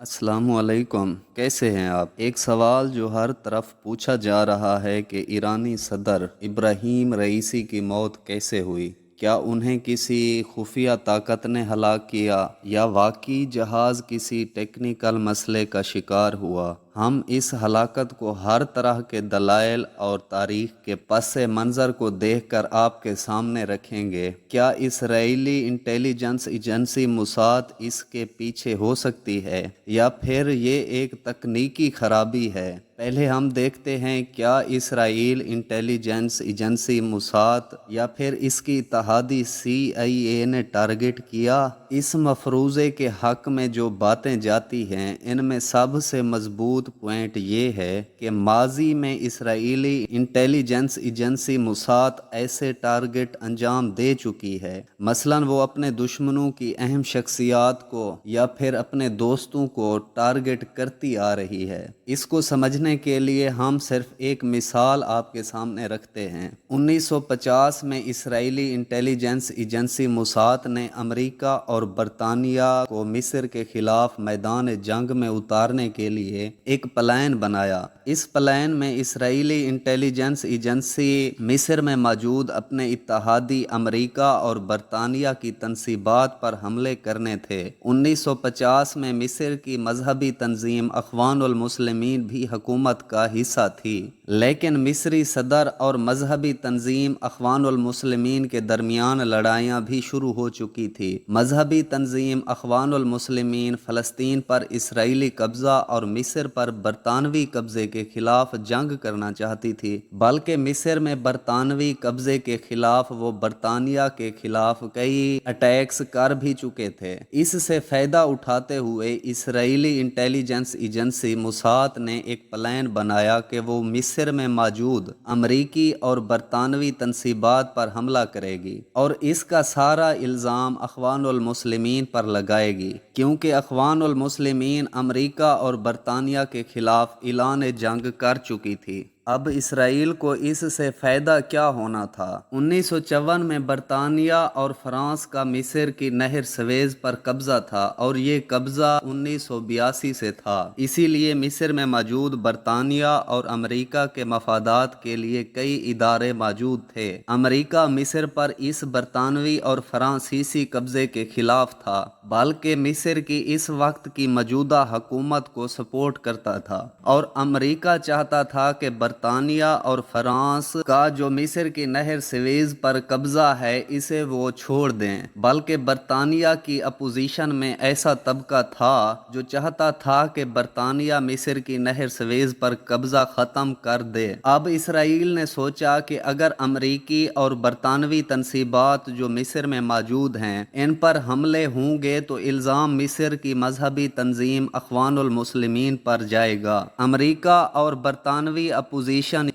السلام علیکم، کیسے ہیں آپ؟ ایک سوال جو ہر طرف پوچھا جا رہا ہے کہ ایرانی صدر ابراہیم رئیسی کی موت کیسے ہوئی؟ کیا انہیں کسی خفیہ طاقت نے ہلاک کیا یا واقعی جہاز کسی ٹیکنیکل مسئلے کا شکار ہوا؟ ہم اس ہلاکت کو ہر طرح کے دلائل اور تاریخ کے پس منظر کو دیکھ کر آپ کے سامنے رکھیں گے۔ کیا اسرائیلی انٹیلیجنس ایجنسی موساد اس کے پیچھے ہو سکتی ہے یا پھر یہ ایک تکنیکی خرابی ہے؟ پہلے ہم دیکھتے ہیں کیا اسرائیل انٹیلیجنس ایجنسی موساد یا پھر اس کی اتحادی CIA نے ٹارگٹ کیا۔ اس مفروضے کے حق میں جو باتیں جاتی ہیں ان میں سب سے مضبوط پوائنٹ یہ ہے کہ ماضی میں اسرائیلی انٹیلیجنس ایجنسی موساد ایسے ٹارگٹ انجام دے چکی ہے۔ مثلاً وہ اپنے دشمنوں کی اہم شخصیات کو یا پھر اپنے دوستوں کو ٹارگٹ کرتی آ رہی ہے۔ اس کو سمجھنے کے لیے ہم صرف ایک مثال آپ کے سامنے رکھتے ہیں۔ 1950 میں اسرائیلی انٹیلیجنس ایجنسی موساد نے امریکہ اور برطانیہ کو مصر کے خلاف میدان جنگ میں اتارنے کے لیے ایک پلان بنایا۔ اس پلان میں اسرائیلی انٹیلیجنس ایجنسی مصر میں موجود اپنے اتحادی امریکہ اور برطانیہ کی تنصیبات پر حملے کرنے تھے۔ 1950 میں مصر کی مذہبی تنظیم اخوان المسلمین بھی حکومت کا حصہ تھی، لیکن مصری صدر اور مذہبی تنظیم اخوان المسلمین کے درمیان لڑائیاں بھی شروع ہو چکی تھی۔ مذہبی تنظیم اخوان المسلمین فلسطین پر اسرائیلی قبضہ اور مصر پر برطانوی قبضے کے خلاف جنگ کرنا چاہتی تھی، بلکہ مصر میں برطانوی قبضے کے خلاف وہ برطانیہ کے خلاف کئی اٹیکس کر بھی چکے تھے۔ اس سے فائدہ اٹھاتے ہوئے اسرائیلی انٹیلیجنس ایجنسی موساد نے ایک پلان بنایا کہ وہ مصر میں موجود امریکی اور برطانوی تنصیبات پر حملہ کرے گی اور اس کا سارا الزام اخوان المسلمین پر لگائے گی، کیونکہ اخوان المسلمین امریکہ اور برطانیہ کے خلاف اعلان جنگ کر چکی تھی۔ اب اسرائیل کو اس سے فائدہ کیا ہونا تھا؟ 1954 میں برطانیہ اور فرانس کا مصر کی نہر سویز پر قبضہ تھا اور یہ قبضہ 1982 سے تھا۔ اسی لیے مصر میں موجود برطانیہ اور امریکہ کے مفادات کے لیے کئی ادارے موجود تھے۔ امریکہ مصر پر اس برطانوی اور فرانسیسی قبضے کے خلاف تھا، بلکہ مصر کی اس وقت کی موجودہ حکومت کو سپورٹ کرتا تھا، اور امریکہ چاہتا تھا کہ برطانیہ اور فرانس کا جو مصر کی نہر سویز پر قبضہ ہے اسے وہ چھوڑ دیں، بلکہ برطانیہ کی اپوزیشن میں ایسا طبقہ تھا جو چاہتا تھا کہ برطانیہ مصر کی نہر سویز پر قبضہ ختم کر دے۔ اب اسرائیل نے سوچا کہ اگر امریکی اور برطانوی تنصیبات جو مصر میں موجود ہیں ان پر حملے ہوں گے تو الزام مصر کی مذہبی تنظیم اخوان المسلمین پر جائے گا۔ امریکہ اور برطانوی اپوزیشن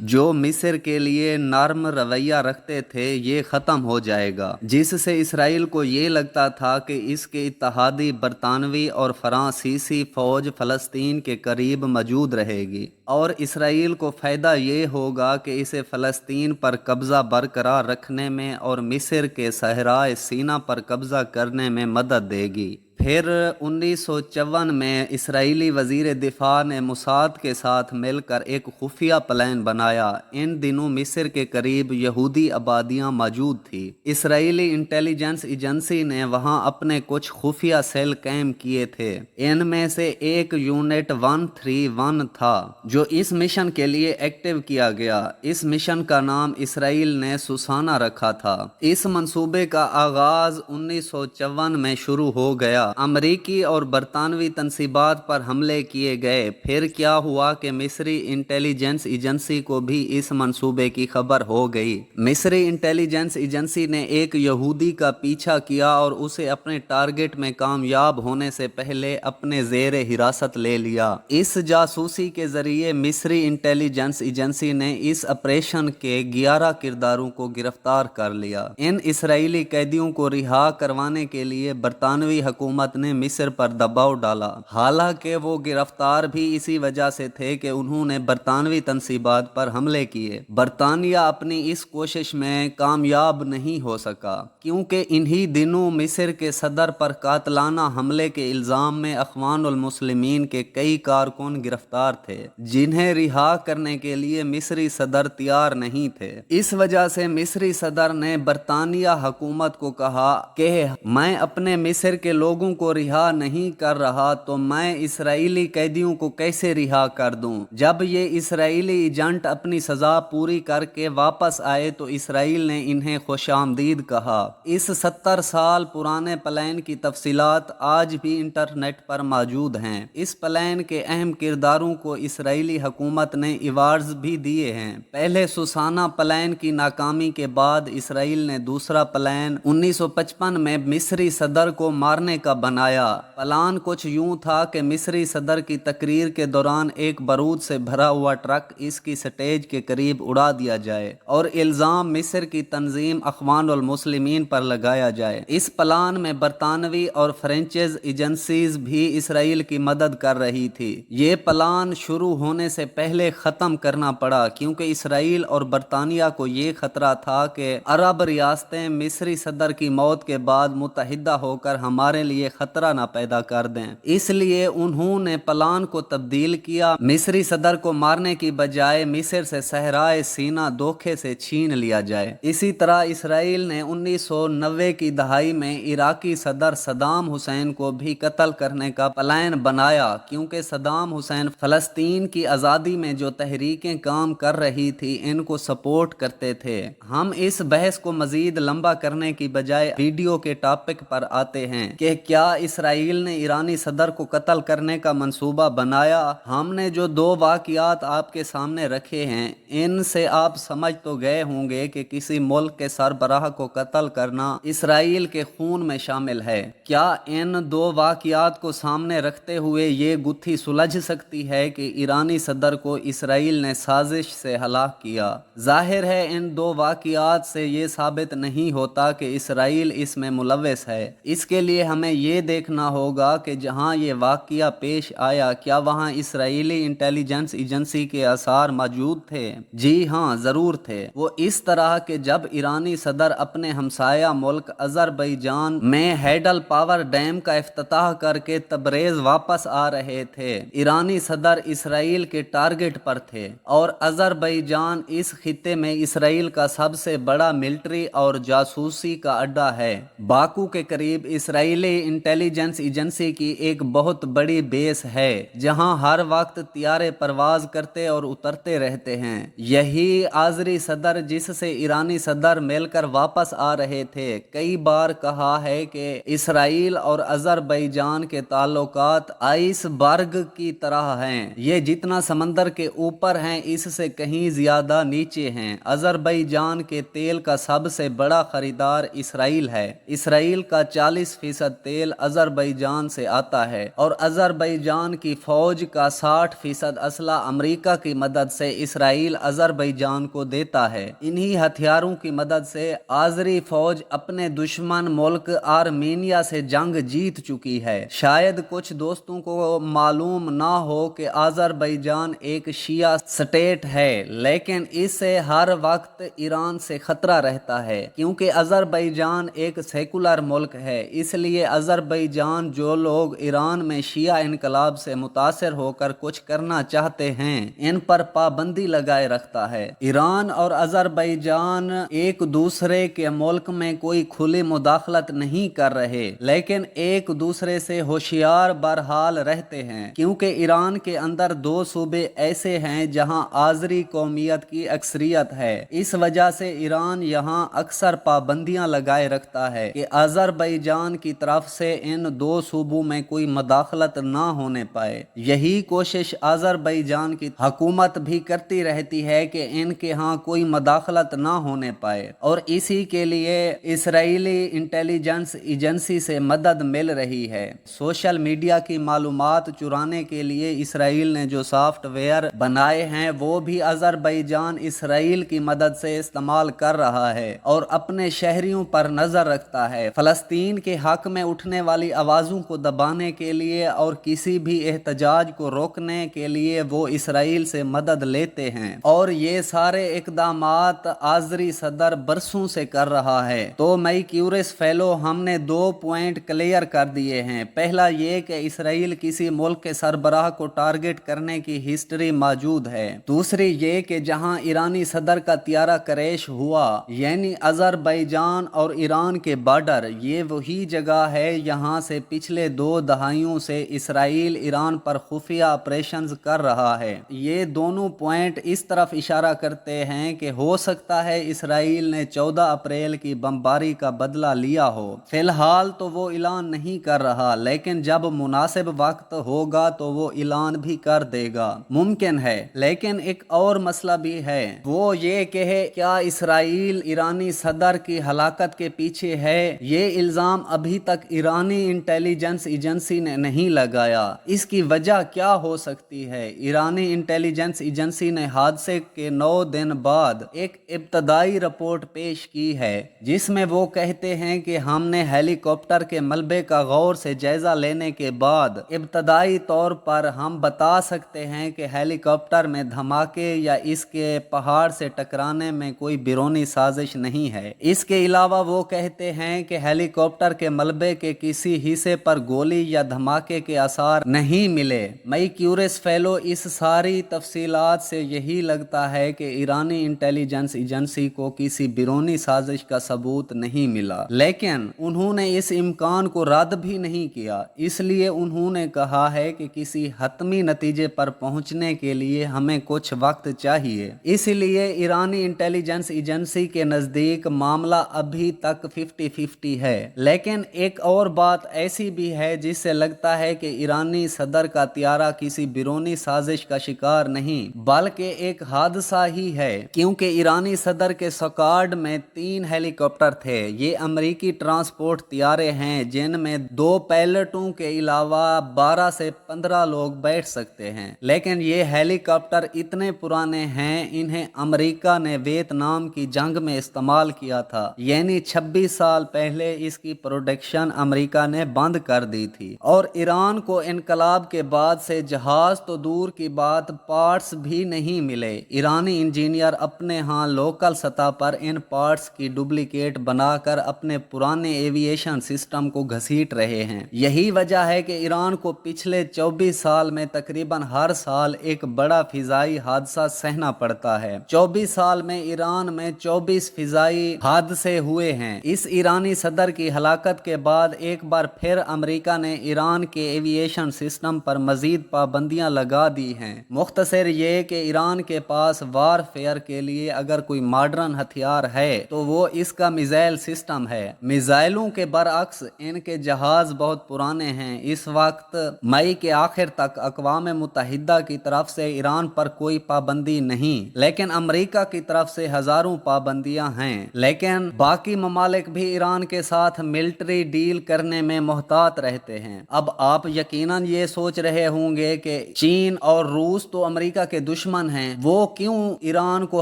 جو مصر کے لیے نرم رویہ رکھتے تھے یہ ختم ہو جائے گا، جس سے اسرائیل کو یہ لگتا تھا کہ اس کے اتحادی برطانوی اور فرانسیسی فوج فلسطین کے قریب موجود رہے گی، اور اسرائیل کو فائدہ یہ ہوگا کہ اسے فلسطین پر قبضہ برقرار رکھنے میں اور مصر کے صحرائے سینا پر قبضہ کرنے میں مدد دے گی۔ پھر 1954 میں اسرائیلی وزیر دفاع نے موساد کے ساتھ مل کر ایک خفیہ پلان بنایا۔ ان دنوں مصر کے قریب یہودی آبادیاں موجود تھی۔ اسرائیلی انٹیلیجنس ایجنسی نے وہاں اپنے کچھ خفیہ سیل قائم کیے تھے۔ ان میں سے ایک یونٹ 131 تھا جو اس مشن کے لیے ایکٹیو کیا گیا۔ اس مشن کا نام اسرائیل نے سوسانہ رکھا تھا۔ اس منصوبے کا آغاز 1954 میں شروع ہو گیا۔ امریکی اور برطانوی تنصیبات پر حملے کیے گئے۔ پھر کیا ہوا کہ مصری انٹیلیجنس ایجنسی کو بھی اس منصوبے کی خبر ہو گئی۔ مصری انٹیلیجنس ایجنسی نے ایک یہودی کا پیچھا کیا اور اسے اپنے ٹارگٹ میں کامیاب ہونے سے پہلے اپنے زیر حراست لے لیا۔ اس جاسوسی کے ذریعے مصری انٹیلیجنس ایجنسی نے اس آپریشن کے 11 کرداروں کو گرفتار کر لیا۔ ان اسرائیلی قیدیوں کو رہا کروانے کے لیے برطانوی حکومت हुकूमत ने मिस्र पर दबाव डाला। हालांकि वो गिरफ्तार भी इसी वजह से थे कि उन्होंने बरतानवी तनसीबात पर हमले किए। बरतानिया अपनी इस कोशिश में कामयाब नहीं हो सका, क्योंकि इन्हीं दिनों मिस्र के सदर पर कातलाना हमले के इल्ज़ाम में अख़वानुल मुस्लिमीन के कई कारकुन गिरफ्तार थे, जिन्हें रिहा करने के लिए मिस्री सदर तैयार नहीं थे। इस वजह से मिस्री सदर ने बरतानिया हुकूमत को कहा कि मैं अपने मिस्र के लोगों को रिहा नहीं कर रहा तो मैं इसराइली कैदियों को कैसे रिहा कर दूं। जब ये इसराइली एजेंट अपनी सजा पूरी करके वापस आए तो इसराइल ने इन्हें खुशामदीद कहा। इस 70 साल पुराने प्लान की तफसीलात आज भी इंटरनेट पर मौजूद हैं। इस प्लान के अहम किरदारों को इसराइली हुकूमत ने अवार्ड्स भी दिए हैं। पहले सुसाना प्लान की नाकामी के बाद इसराइल ने दूसरा प्लान 1955 में मिस्री सदर को मारने का बनाया। प्लान कुछ यूं था कि मिस्री सदर की तकरीर के दौरान एक बारूद से भरा हुआ ट्रक इसकी स्टेज के करीब उड़ा दिया जाए और इल्ज़ाम मिस्र की तंजीम अख़वानुल मुस्लिमीन पर लगाया जाए। इस प्लान में बरतानवी और फ्रेंचेज एजेंसीज भी इसराइल की मदद कर रही थी। ये प्लान शुरू होने से पहले ख़त्म करना पड़ा, क्योंकि इसराइल और बरतानिया को ये खतरा था कि अरब रियासतें मिस्री सदर की मौत के बाद मुत्तहिदा होकर हमारे लिए खतरा न पैदा कर दें। इसलिए उन्होंने प्लान को तब्दील किया। मिस्री सदर को मारने की बजाय मिस्र से सहराए सीना धोखे से छीन लिया जाए। इसी तरह इसराइल ने 1990 की दहाई में इराकी सदर सद्दाम हुसैन को भी कत्ल करने का प्लान बनाया, क्योंकि सद्दाम हुसैन फ़लस्तीन की आज़ादी में जो तहरीकें काम कर रही थी इनको सपोर्ट करते थे। हम इस बहस को मजीद लंबा करने की बजाय वीडियो के टॉपिक पर आते हैं कि क्या इसराइल ने ईरानी सदर को कत्ल करने का मंसूबा बनाया। हमने जो दो वाक़ियात आपके सामने रखे हैं इनसे आप समझ तो गए होंगे कि किसी मुल्क के सरबराह को कत्ल करना इसराइल के खून में शामिल है। क्या इन दो वाक़ियात को सामने रखते हुए ये गुत्थी सुलझ सकती है कि ईरानी सदर को इसराइल ने साजिश से हलाक किया। जाहिर है इन दो वाक़ियात से ये साबित नहीं होता कि इसराइल इसमें मुलव्वस है। इसके लिए हमें ये देखना होगा कि जहाँ ये वाक़िया पेश आया क्या वहाँ इसराइली इंटेलिजेंस एजेंसी के आसार मौजूद थे। जी हाँ, ज़रूर थे। वो इस तरह के जब ईरानी सदर अपने हमसाया मुल्क अज़रबैजान में हैडल पावर डैम का इफ्तिताह करके तबरेज़ वापस आ रहे थे, ईरानी सदर इसराइल के टारगेट पर थे और अज़रबैजान इस खित्ते में इसराइल का सबसे बड़ा मिलिट्री और जासूसी का अड्डा है। बाकू के करीब इसराइली इंटेलिजेंस एजेंसी की एक बहुत बड़ी बेस है जहां हर वक्त तियारे परवाज करते और उतरते रहते हैं। यही आज़री सदर जिससे ईरानी सदर मिलकर वापस आ रहे थे कई बार कहा है कि इसराइल और अज़रबैजान के ताल्लुकात आइसबर्ग की तरह हैं। ये जितना समंदर के ऊपर हैं इससे कहीं ज़्यादा नीचे हैं। अज़रबैजान के तेल का सबसे बड़ा खरीदार इसराइल है। इसराइल का 40% तेल अज़रबैजान से आता है और अज़रबैजान की फ़ौज का 60% असला अमेरिका की मदद से इसराइल अज़रबैजान को देता है। इन्हीं हथियारों की मदद से आज़री फ़ौज अपने दुश्मन मुल्क आर्मीनिया से जंग जीत चुकी है। शायद कुछ दोस्तों को मालूम ना हो कि अज़रबैजान एक शिया स्टेट है, लेकिन इससे हर वक्त ईरान से खतरा रहता है, क्योंकि अज़रबैजान एक सेकुलर मुल्क है। इसलिए अज़रबैजान जो लोग ईरान में शिया इनकलाब से मुतासर होकर कुछ करना चाहते हैं इन पर पाबंदी लगाए रखता है। ईरान और अज़रबैजान एक दूसरे के मुल्क में कोई खुली मुदाखलत नहीं कर रहे, लेकिन एक दूसरे से होशियार बहरहाल रहते हैं, क्योंकि ईरान के अंदर दो सूबे ऐसे हैं जहां आज़री कौमियत की अक्सरियत है। इस वजह से ईरान यहाँ अक्सर पाबंदियां लगाए रखता है कि अज़रबैजान की तरफ से इन दो सूबों में कोई मुदाखलत ना होने पाए। यही कोशिश अज़रबैजान की हुकूमत भी करती रहती है कि इनके यहाँ कोई मुदाखलत ना होने पाए, और इसी के लिए इसराइली इंटेलिजेंस एजेंसी से मदद मिल रही है। सोशल मीडिया की मालूमात चुराने के लिए इसराइल ने जो सॉफ्टवेयर बनाए हैं वो भी अज़रबैजान इसराइल की मदद से इस्तेमाल कर रहा है और अपने शहरियों पर नजर रखता है। फ़लस्तीन के हक में उठने वाली आवाज़ों को दबाने के लिए और किसी भी एहतजाज को रोकने के लिए वो इसराइल से मदद लेते हैं, और ये सारे इकदामात आज़री सदर बरसों से कर रहा है। तो मई क्यूरियस फेलो हमने 2 पॉइंट क्लियर कर दिए हैं। पहला ये कि इसराइल किसी मुल्क के सरबराह को टारगेट करने की हिस्ट्री मौजूद है। दूसरी ये कि जहां ईरानी सदर का तियारा क्रैश हुआ, यानी अजरबैजान और ईरान के बॉर्डर, ये वही जगह है यहां से पिछले 2 दहाइयों से इसराइल ईरान पर खुफिया ऑपरेशंस कर रहा है। ये दोनों पॉइंट इस तरफ इशारा करते हैं कि हो सकता है इसराइल ने 14 अप्रैल की बमबारी का बदला लिया हो। फिलहाल तो वो ऐलान नहीं कर रहा, लेकिन जब मुनासिब वक्त होगा तो वो ऐलान भी कर देगा, मुमकिन है। लेकिन एक और मसला भी है, वो ये कि क्या इसराइल ईरानी सदर की हलाकत के पीछे है? ये इल्ज़ाम अभी तक ईरानी इंटेलिजेंस एजेंसी ने नहीं लगाया। इसकी वजह क्या हो सकती है? ईरानी इंटेलिजेंस एजेंसी ने हादसे के 9 दिन बाद एक इब्तदाई रिपोर्ट पेश की है, जिसमें वो कहते हैं कि हमने हेलीकॉप्टर के मलबे का गौर से जायजा लेने के बाद इब्तदाई तौर पर हम बता सकते हैं कि हेलीकॉप्टर में धमाके या इसके पहाड़ से टकराने में कोई बैरूनी साजिश नहीं है। इसके अलावा वो कहते हैं कि हेलीकॉप्टर के मलबे के किसी हिस्से पर गोली या धमाके के आसार नहीं मिले। मई क्यूरियस फेलो इस सारी तफसीलात से यही लगता है कि ईरानी इंटेलिजेंस एजेंसी को किसी बैरूनी साजिश का सबूत नहीं मिला, लेकिन उन्होंने इस इम्कान को रद्द भी नहीं किया। इसलिए उन्होंने कहा है कि किसी हतमी नतीजे पर पहुंचने के लिए हमें कुछ वक्त चाहिए। इसलिए ईरानी इंटेलिजेंस एजेंसी के नज़दीक मामला अभी तक 50-50 है। लेकिन एक और बात ऐसी भी है जिससे लगता है कि ईरानी सदर का तियारा किसी बैरूनी साजिश का शिकार नहीं, बल्कि एक हादसा ही है, क्योंकि ईरानी सदर के स्क्वाड में 3 हेलीकॉप्टर थे। ये अमेरिकी ट्रांसपोर्ट तियारे हैं जिनमें 2 पायलटों के अलावा 12 से 15 लोग बैठ सकते हैं। लेकिन ये हेलीकॉप्टर इतने पुराने हैं, इन्हें अमेरिका ने वियतनाम की जंग में इस्तेमाल किया था, यानी 26 साल पहले इसकी प्रोडक्शन अमेरिका ने बंद कर दी थी। और ईरान को इनकलाब के बाद से जहाज तो दूर की बात, पार्ट्स भी नहीं मिले। ईरानी इंजीनियर अपने यहाँ लोकल सतह पर इन पार्ट्स की डुप्लीकेट बनाकर अपने पुराने एविएशन सिस्टम को घसीट रहे हैं। यही वजह है कि ईरान को पिछले 24 साल में तकरीबन हर साल एक बड़ा फिजाई हादसा सहना पड़ता है। 24 साल में ईरान में 24 फिजाई हादसे हुए हैं। इस ईरानी सदर की हलाकत के बाद एक बार फिर अमेरिका ने ईरान के एविएशन सिस्टम पर मजीद पाबंदियां लगा दी हैं। मुख्तसर ये कि ईरान के पास वारफेयर के लिए अगर कोई मॉडर्न हथियार है तो वो इसका मिसाइल सिस्टम है। मिसाइलों के बरअक्स इनके जहाज बहुत पुराने हैं। इस वक्त मई के आखिर तक अक़वाम मुत्तहिदा की तरफ से ईरान पर कोई पाबंदी नहीं, लेकिन अमेरिका की तरफ से हजारों पाबंदियां हैं। लेकिन बाकी ममालिक भी ईरान के साथ मिलिट्री डील करने में मोहतात रहते हैं। अब आप यकीनन ये सोच रहे होंगे कि चीन और रूस तो अमेरिका के दुश्मन हैं, वो क्यों ईरान को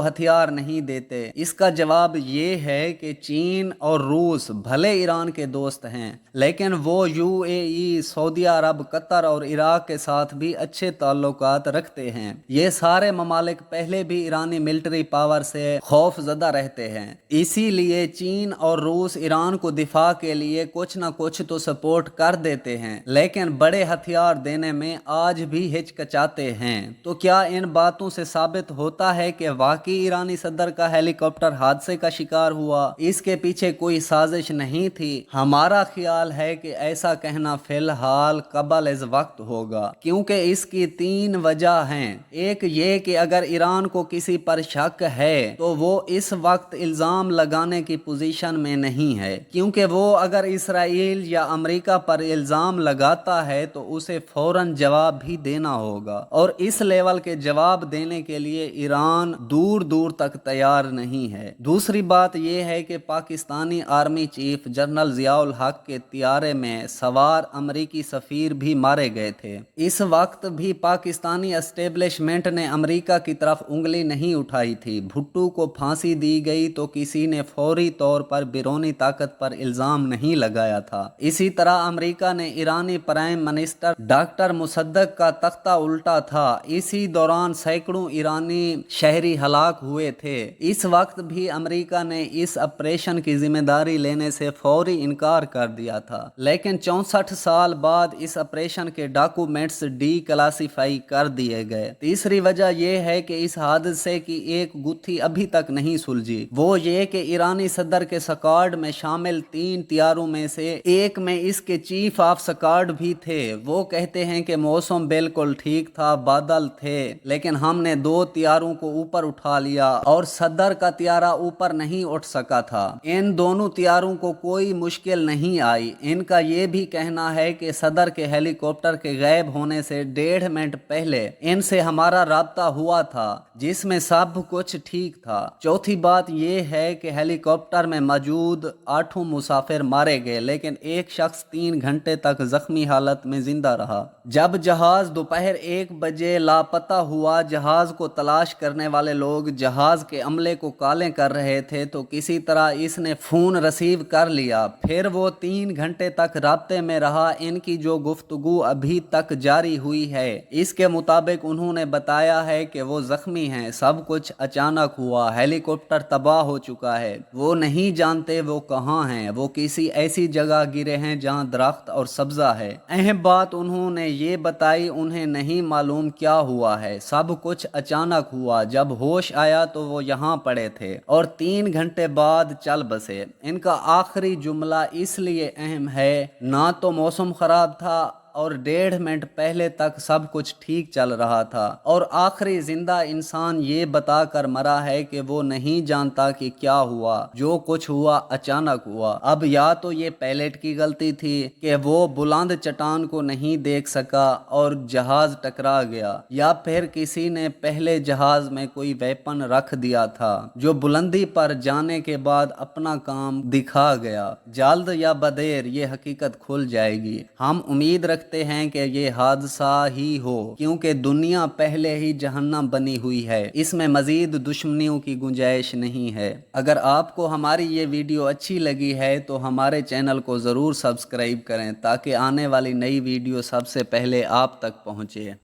हथियार नहीं देते? इसका जवाब ये है कि चीन और रूस भले ईरान के दोस्त हैं, लेकिन वो यूएई, सऊदी अरब, कतर और इराक के साथ भी अच्छे ताल्लुकात रखते हैं। ये सारे ममालिक पहले भी ईरानी मिलिट्री पावर से खौफजदा रहते हैं। इसीलिए चीन और रूस ईरान को दिफा के लिए कुछ न कुछ तो सपोर्ट कर देते हैं, लेकिन बड़े हथियार देने में आज भी हिचकिचाते हैं। तो क्या इन बातों से साबित होता है कि वाकई ईरानी सदर का हेलीकॉप्टर हादसे का शिकार हुआ, इसके पीछे कोई साजिश नहीं थी? हमारा ख्याल है कि ऐसा कहना फिलहाल कबल इस वक्त होगा, क्योंकि इसकी 3 वजह हैं। एक ये कि अगर ईरान को किसी पर शक है तो वो इस वक्त इल्जाम लगाने की पोजीशन में नहीं है, क्योंकि वो अगर इसराइल या अमेरिका पर इल्जाम लगाता है तो उसे फौरन जवाब भी देना होगा, और इस लेवल के जवाब देने के लिए ईरान दूर दूर तक तैयार नहीं है। दूसरी बात यह है कि Pakistani army chief general Ziaul हक के तियारे में सवार अमेरिकी सफीर भी मारे गए थे। इस वक्त भी पाकिस्तानी एस्टेब्लिशमेंट ने अमेरिका की तरफ उंगली नहीं उठाई थी। भुट्टो को फांसी दी गई तो किसी ने फौरी तौर पर बैरूनी ताकत पर इल्जाम नहीं लगाया था। इसी तरह अमेरिका ने ईरानी प्राइम मिनिस्टर डॉक्टर मुसद्दक का तख्ता उल्टा था। इसी दौरान सैकड़ों ईरानी शहरी हलाक हुए थे। इस वक्त भी अमेरिका ने इस ऑपरेशन की जिम्मेदारी लेने से फौरी इनकार कर दिया था, लेकिन 64 साल बाद इस ऑपरेशन के डॉक्यूमेंट्स डीक्लासिफाई कर दिए गए। तीसरी वजह यह है कि इस हादसे की एक गुत्थी अभी तक नहीं सुलझी, वो ये कि ईरानी सदर के स्क्वाड में शामिल 3 तियारों में से एक में इसके चीफ ऑफ स्क्वाड भी थे। वो कहते हैं कि मौसम बिल्कुल ठीक था, बादल थे, लेकिन हमने 2 तियारों को ऊपर उठा लिया और सदर का तियारा ऊपर नहीं उठ सका था। इन दोनों तियारों को कोई मुश्किल नहीं आई। इनका ये भी कहना है कि सदर के हेलीकॉप्टर के गायब होने से 1.5 मिनट पहले इनसे हमारा राब्ता हुआ था, जिसमें सब कुछ ठीक था। चौथी बात यह है कि हेलीकॉप्टर में मौजूद 8 मुसाफिर मारे गए, लेकिन एक शख्स 3 घंटे तक जख्मी हालत में जिंदा रहा। जब जहाज दोपहर 1 बजे लापता हुआ, जहाज को तलाश करने वाले लोग जहाज के अमले को कॉलें कर रहे थे तो किसी तरह इसने फोन रिसीव कर लिया। फिर वो 3 घंटे तक राब्ते में रहा। इनकी जो गुफ्तगू अभी तक जारी हुई है, इसके मुताबिक उन्होंने बताया है कि वो जख्मी हैं, सब कुछ अचानक हुआ, हेलीकॉप्टर तबाह हो चुका है, वो नहीं जानते वो कहाँ हैं, वो किसी ऐसी जगह गिरे हैं जहाँ दरख्त और सब्जा है। अहम बात उन्होंने ये बताई, उन्हें नहीं मालूम क्या हुआ है, सब कुछ अचानक हुआ, जब होश आया तो वो यहाँ पड़े थे और 3 घंटे बाद चल बसे। इनका आखिरी जुमला इसलिए अहम है, ना तो मौसम खराब था और 1.5 मिनट पहले तक सब कुछ ठीक चल रहा था, और आखिरी जिंदा इंसान ये बताकर मरा है कि वो नहीं जानता कि क्या हुआ, जो कुछ हुआ अचानक हुआ। अब या तो ये पायलट की गलती थी कि वो बुलंद चट्टान को नहीं देख सका और जहाज टकरा गया, या फिर किसी ने पहले जहाज में कोई वेपन रख दिया था जो बुलंदी पर जाने के बाद अपना काम दिखा गया। जल्द या बदेर ये हकीकत खुल जाएगी। हम उम्मीद रखते हैं कि ये हादसा ही हो, क्योंकि दुनिया पहले ही जहन्नम बनी हुई है, इसमें मजीद दुश्मनियों की गुंजाइश नहीं है। अगर आपको हमारी ये वीडियो अच्छी लगी है तो हमारे चैनल को ज़रूर सब्सक्राइब करें ताकि आने वाली नई वीडियो सबसे पहले आप तक पहुँचे।